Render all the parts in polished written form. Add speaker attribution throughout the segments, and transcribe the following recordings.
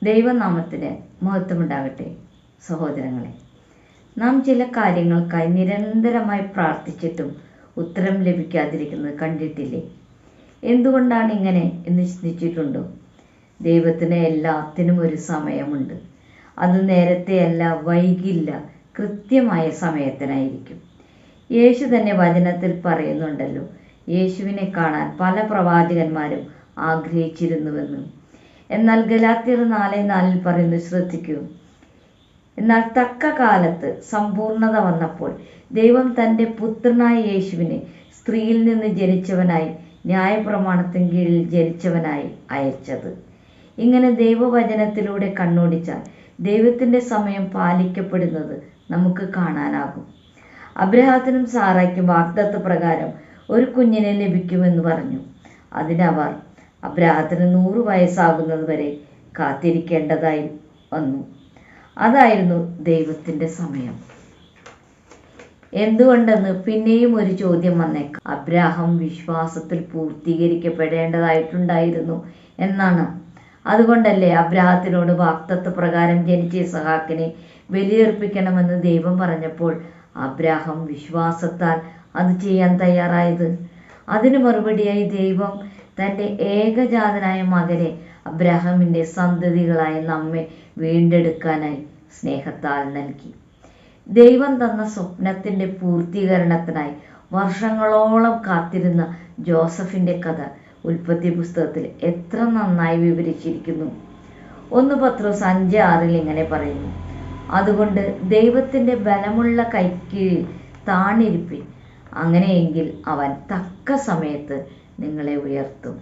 Speaker 1: ദൈവനാമത്തിന് മഹത്വമുണ്ടാകട്ടെ. സഹോദരങ്ങളെ, നാം ചില കാര്യങ്ങൾക്കായി നിരന്തരമായി പ്രാർത്ഥിച്ചിട്ടും ഉത്തരം ലഭിക്കാതിരിക്കുന്നത് കണ്ടിട്ടില്ലേ? എന്തുകൊണ്ടാണ് ഇങ്ങനെ എന്ന് ചിന്തിച്ചിട്ടുണ്ടോ? ദൈവത്തിന് എല്ലാത്തിനും ഒരു സമയമുണ്ട്. അത് നേരത്തെയല്ല, വൈകില്ല, കൃത്യമായ സമയത്തിനായിരിക്കും. യേശു തന്നെ വചനത്തിൽ പറയുന്നുണ്ടല്ലോ, യേശുവിനെ കാണാൻ പല പ്രവാചകന്മാരും ആഗ്രഹിച്ചിരുന്നുവെന്ന്. എന്നാൽ ഗലാത്യർ 4:4 പറയുന്നു, ശ്രദ്ധിക്കൂ. എന്നാൽ തക്ക കാലത്ത് സമ്പൂർണത വന്നപ്പോൾ ദൈവം തൻ്റെ പുത്രനായ യേശുവിനെ സ്ത്രീയിൽ നിന്ന് ജനിച്ചവനായി, ന്യായപ്രമാണത്തിന് കീഴിൽ ജനിച്ചവനായി അയച്ചത്. ഇങ്ങനെ ദൈവവചനത്തിലൂടെ കണ്ണോടിച്ചാൽ ദൈവത്തിൻ്റെ സമയം പാലിക്കപ്പെടുന്നത് നമുക്ക് കാണാനാകും. അബ്രഹാത്തിനും സാറായ്ക്കും വാഗ്ദത്ത പ്രകാരം ഒരു കുഞ്ഞിനെ ലഭിക്കുമെന്ന് പറഞ്ഞു. അതിനവർ അബ്രഹാത്തിന് 100 വയസ്സാകുന്നത് വരെ കാത്തിരിക്കേണ്ടതായി വന്നു. അതായിരുന്നു ദൈവത്തിൻ്റെ സമയം. എന്തുകൊണ്ടെന്ന് പിന്നെയും ഒരു ചോദ്യം വന്നേക്കാം. അബ്രാഹാം വിശ്വാസത്തിൽ പൂർത്തീകരിക്കപ്പെടേണ്ടതായിട്ടുണ്ടായിരുന്നു എന്നാണ്. അതുകൊണ്ടല്ലേ അബ്രാഹത്തിനോട് വാഗ്ദത്ത പ്രകാരം ജനിച്ച ഇസഹാക്കിനെ ബലിയർപ്പിക്കണമെന്ന് ദൈവം പറഞ്ഞപ്പോൾ അബ്രാഹാം വിശ്വാസത്താൽ അത് ചെയ്യാൻ തയ്യാറായത്? അതിന് മറുപടിയായി ദൈവം തൻ്റെ ഏകജാതനായ മകനെ അബ്രാഹാമിൻ്റെ സന്തതികളായി നമ്മെ വീണ്ടെടുക്കാനായി സ്നേഹത്താൽ നൽകി. ദൈവം തന്ന സ്വപ്നത്തിൻ്റെ പൂർത്തീകരണത്തിനായി വർഷങ്ങളോളം കാത്തിരുന്ന ജോസഫിൻ്റെ കഥ ഉൽപ്പത്തി പുസ്തകത്തിൽ എത്ര നന്നായി വിവരിച്ചിരിക്കുന്നു. 1 പത്രോസ് 5:6 ഇങ്ങനെ പറയുന്നു, അതുകൊണ്ട് ദൈവത്തിൻ്റെ ബലമുള്ള കൈക്കീഴിൽ താണിരിപ്പിൻ, അങ്ങനെയെങ്കിൽ അവൻ തക്ക സമയത്ത് നിങ്ങളെ ഉയർത്തും.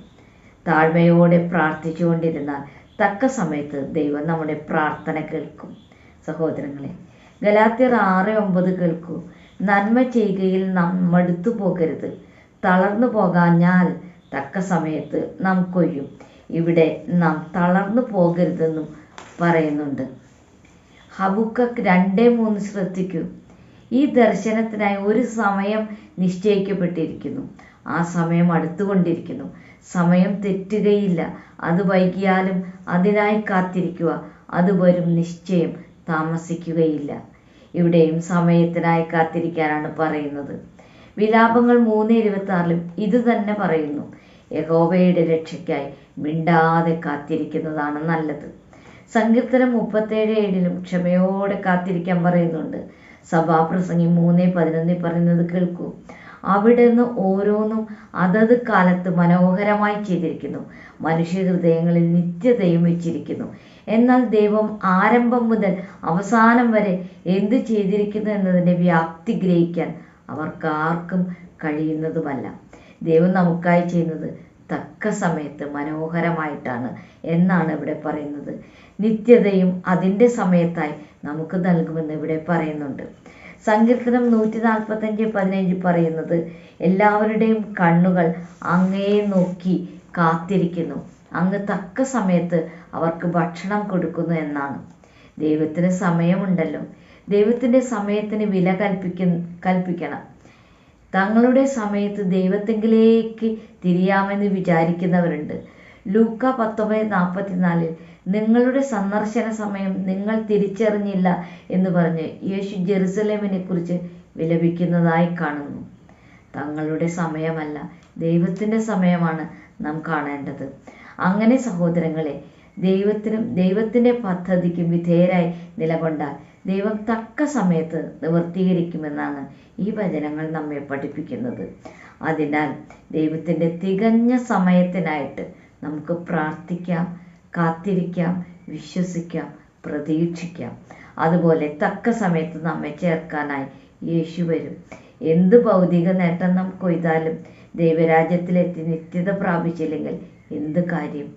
Speaker 1: താഴ്മയോടെ പ്രാർത്ഥിച്ചുകൊണ്ടിരുന്നാൽ തക്ക സമയത്ത് ദൈവം നമ്മുടെ പ്രാർത്ഥന കേൾക്കും. സഹോദരങ്ങളെ, ഗലാത്യർ 6:9 കേൾക്കൂ. നന്മ ചെയ്യുകയിൽ നാം മടുത്തു പോകരുത്, തളർന്നു പോകാഞ്ഞാൽ തക്ക സമയത്ത് നാം കൊയ്യും. ഇവിടെ നാം തളർന്നു പോകരുതെന്നും പറയുന്നുണ്ട്. ഹബക്കൂക്ക് 2:3 ശ്രദ്ധിക്കൂ. ഈ ദർശനത്തിനായി ഒരു സമയം നിശ്ചയിക്കപ്പെട്ടിരിക്കുന്നു. ആ സമയം അടുത്തുകൊണ്ടിരിക്കുന്നു. സമയം തെറ്റുകയില്ല. അത് വൈകിയാലും അതിനായി കാത്തിരിക്കുക, അത് വരും നിശ്ചയം, താമസിക്കുകയില്ല. ഇവിടെയും സമയത്തിനായി കാത്തിരിക്കാനാണ് പറയുന്നത്. വിലാപങ്ങൾ 3:26 ഇത് തന്നെ പറയുന്നു. യഹോവയുടെ രക്ഷയ്ക്കായി മിണ്ടാതെ കാത്തിരിക്കുന്നതാണ് നല്ലത്. സങ്കീർത്തനം 37:7 ക്ഷമയോടെ കാത്തിരിക്കാൻ പറയുന്നുണ്ട്. സഭാപ്രസംഗി 3:11 പറയുന്നത് കേൾക്കൂ. അവിടുന്ന് ഓരോന്നും അതത് കാലത്ത് മനോഹരമായി ചെയ്തിരിക്കുന്നു, മനുഷ്യഹൃദയങ്ങളിൽ നിത്യതയും വെച്ചിരിക്കുന്നു. എന്നാൽ ദൈവം ആരംഭം മുതൽ അവസാനം വരെ എന്ത് ചെയ്തിരിക്കുന്നു എന്നതിൻ്റെ വ്യാപ്തി ഗ്രഹിക്കാൻ അവർക്കാർക്കും കഴിയുന്നതുമല്ല. ദൈവം നമുക്കായി ചെയ്യുന്നത് തക്ക സമയത്ത് മനോഹരമായിട്ടാണ് എന്നാണ് ഇവിടെ പറയുന്നത്. നിത്യതയും അതിൻ്റെ സമയത്തായി നമുക്ക് നൽകുമെന്ന് ഇവിടെ പറയുന്നുണ്ട്. സങ്കീർത്തനം 145:15 പറയുന്നത്, എല്ലാവരുടെയും കണ്ണുകൾ അങ്ങയെ നോക്കി കാത്തിരിക്കുന്നു, അങ്ങ് തക്ക സമയത്ത് അവർക്ക് ഭക്ഷണം കൊടുക്കുന്നു എന്നാണ്. ദൈവത്തിന് സമയമുണ്ടല്ലോ. ദൈവത്തിൻ്റെ സമയത്തിന് വില കൽപ്പിക്കണം. തങ്ങളുടെ സമയത്ത് ദൈവത്തെങ്കിലേക്ക് തിരിയാമെന്ന് വിചാരിക്കുന്നവരുണ്ട്. ലൂക്ക 19:44 നിങ്ങളുടെ സന്ദർശന സമയം നിങ്ങൾ തിരിച്ചറിഞ്ഞില്ല എന്ന് പറഞ്ഞ് യേശു ജെറുസലേമിനെ കുറിച്ച് വിലപിക്കുന്നതായി കാണുന്നു. തങ്ങളുടെ സമയമല്ല, ദൈവത്തിൻ്റെ സമയമാണ് നാം കാണേണ്ടത്. അങ്ങനെ സഹോദരങ്ങളെ, ദൈവത്തിൻ്റെ പദ്ധതിക്കും വിധേയരായി നിലകൊണ്ടാൽ ദൈവം തക്ക സമയത്ത് നിവർത്തീകരിക്കുമെന്നാണ് ഈ വചനങ്ങൾ നമ്മെ പഠിപ്പിക്കുന്നത്. അതിനാൽ ദൈവത്തിൻ്റെ തികഞ്ഞ സമയത്തിനായിട്ട് നമുക്ക് പ്രാർത്ഥിക്കാം, കാത്തിരിക്കാം, വിശ്വസിക്കാം, പ്രതീക്ഷിക്കാം. അതുപോലെ തക്ക സമയത്ത് നമ്മെ ചേർക്കാനായി യേശു വരും. എന്ത് ഭൗതിക നേട്ടം നാം കൊയ്താലും ദൈവരാജ്യത്തിലെത്തി നിത്യത പ്രാപിച്ചില്ലെങ്കിൽ എന്ത് കാര്യം?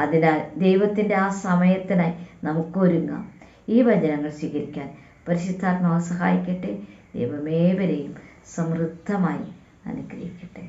Speaker 1: അതിനാൽ ദൈവത്തിൻ്റെ ആ സമയത്തിനായി നമുക്ക് ഒരുങ്ങാം. ഈ വചനങ്ങൾ സ്വീകരിക്കാൻ പരിശുദ്ധാത്മാവ് സഹായിക്കട്ടെ. ദൈവമേവരെയും സമൃദ്ധമായി അനുഗ്രഹിക്കട്ടെ.